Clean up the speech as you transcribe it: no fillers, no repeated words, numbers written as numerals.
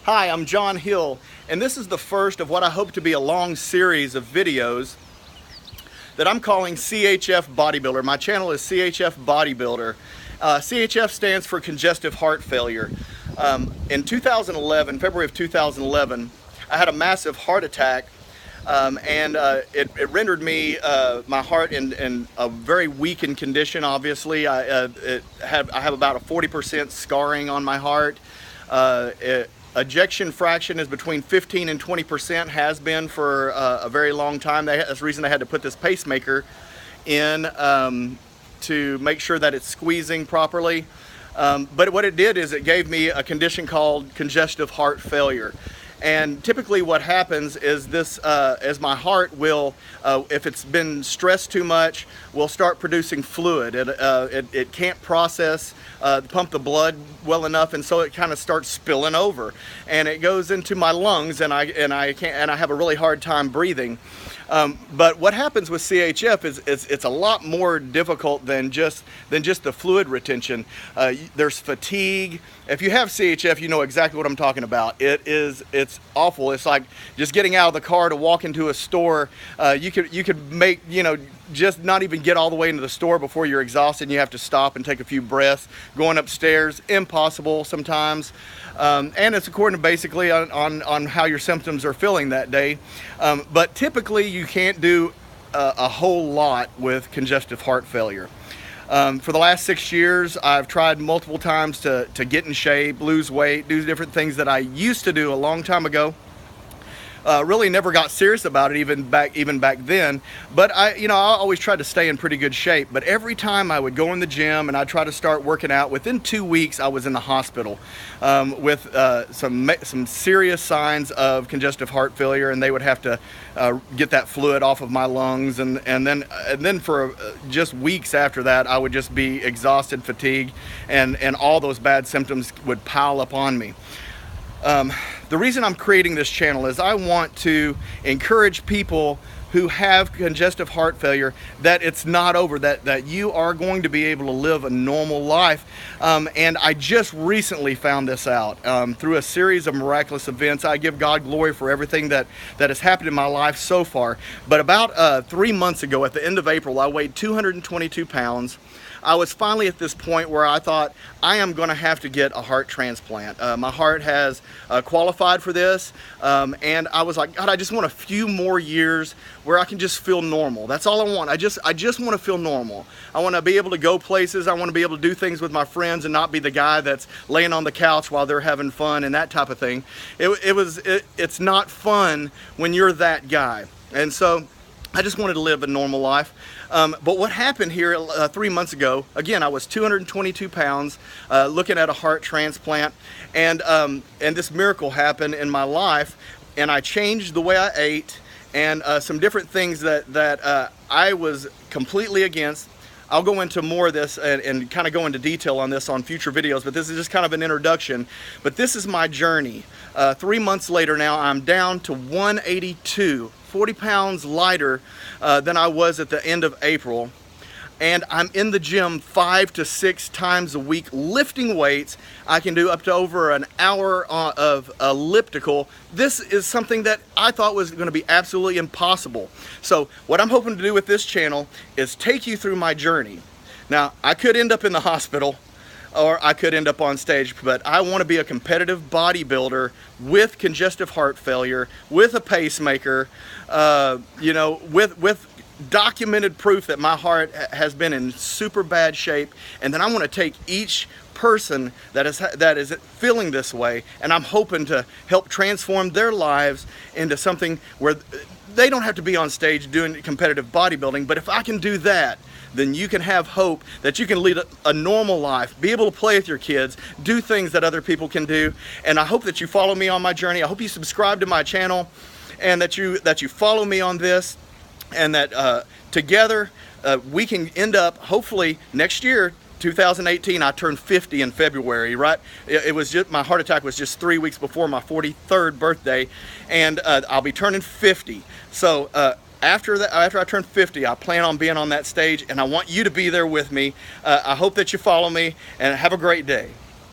Hi, I'm John Hill, and this is the first of what I hope to be a long series of videos that I'm calling CHF Bodybuilder. My channel is CHF Bodybuilder. CHF stands for congestive heart failure. In 2011, February of 2011, I had a massive heart attack, and it rendered me, my heart in a very weakened condition. Obviously, I have about a 40% scarring on my heart. Ejection fraction is between 15 and 20%, has been for a very long time. That's the reason they had to put this pacemaker in to make sure that it's squeezing properly. But what it did is it gave me a condition called congestive heart failure. And typically what happens is this, as my heart will, if it's been stressed too much, will start producing fluid. It can't process, pump the blood well enough, and so it kind of starts spilling over. And it goes into my lungs, and I have a really hard time breathing. But what happens with CHF is it's a lot more difficult than just the fluid retention. There's fatigue. If you have CHF, you know exactly what I'm talking about. It's awful. It's like just getting out of the car to walk into a store. You could make, just not even get all the way into the store before you're exhausted and you have to stop and take a few breaths. Going upstairs, impossible sometimes. And it's according to basically on how your symptoms are feeling that day. But typically you can't do a whole lot with congestive heart failure. For the last 6 years, I've tried multiple times to get in shape, lose weight, do different things that I used to do a long time ago. Really never got serious about it even back then, but I always tried to stay in pretty good shape. But every time I would go in the gym and I try to start working out, within 2 weeks I was in the hospital with some serious signs of congestive heart failure, and they would have to get that fluid off of my lungs, and then for just weeks after that I would just be exhausted, fatigued, and all those bad symptoms would pile up on me. The reason I'm creating this channel is I want to encourage people who have congestive heart failure that it's not over, that you are going to be able to live a normal life. And I just recently found this out through a series of miraculous events. I give God glory for everything that has happened in my life so far. But about 3 months ago, at the end of April, I weighed 222 pounds. I was finally at this point where I thought I am going to have to get a heart transplant. My heart has qualified for this, and I was like, God, I just want a few more years where I can just feel normal. That's all I want. I just want to feel normal. I want to be able to go places. I want to be able to do things with my friends and not be the guy that's laying on the couch while they're having fun and that type of thing. It's not fun when you're that guy. And so I just wanted to live a normal life. But what happened here 3 months ago, again, I was 222 pounds, looking at a heart transplant, and this miracle happened in my life, and I changed the way I ate, and some different things that I was completely against. I'll go into more of this and kind of go into detail on this on future videos, but this is just kind of an introduction. But this is my journey. 3 months later now, I'm down to 182. 40 pounds lighter than I was at the end of April, and I'm in the gym 5 to 6 times a week lifting weights. I can do up to over an hour of elliptical. This is something that I thought was going to be absolutely impossible. So what I'm hoping to do with this channel is take you through my journey. Now, I could end up in the hospital, or I could end up on stage, but I want to be a competitive bodybuilder with congestive heart failure, with a pacemaker, with documented proof that my heart has been in super bad shape. And then I want to take each person that is feeling this way, and I'm hoping to help transform their lives into something where they don't have to be on stage doing competitive bodybuilding. But if I can do that, then you can have hope that you can lead a normal life, be able to play with your kids, do things that other people can do. And I hope that you follow me on my journey. I hope you subscribe to my channel, and that you follow me on this, and that together we can end up, hopefully next year, 2018, I turned 50 in February, right? It was just, my heart attack was just 3 weeks before my 43rd birthday, and I'll be turning 50. So after I turn 50, I plan on being on that stage, and I want you to be there with me. I hope that you follow me, and have a great day.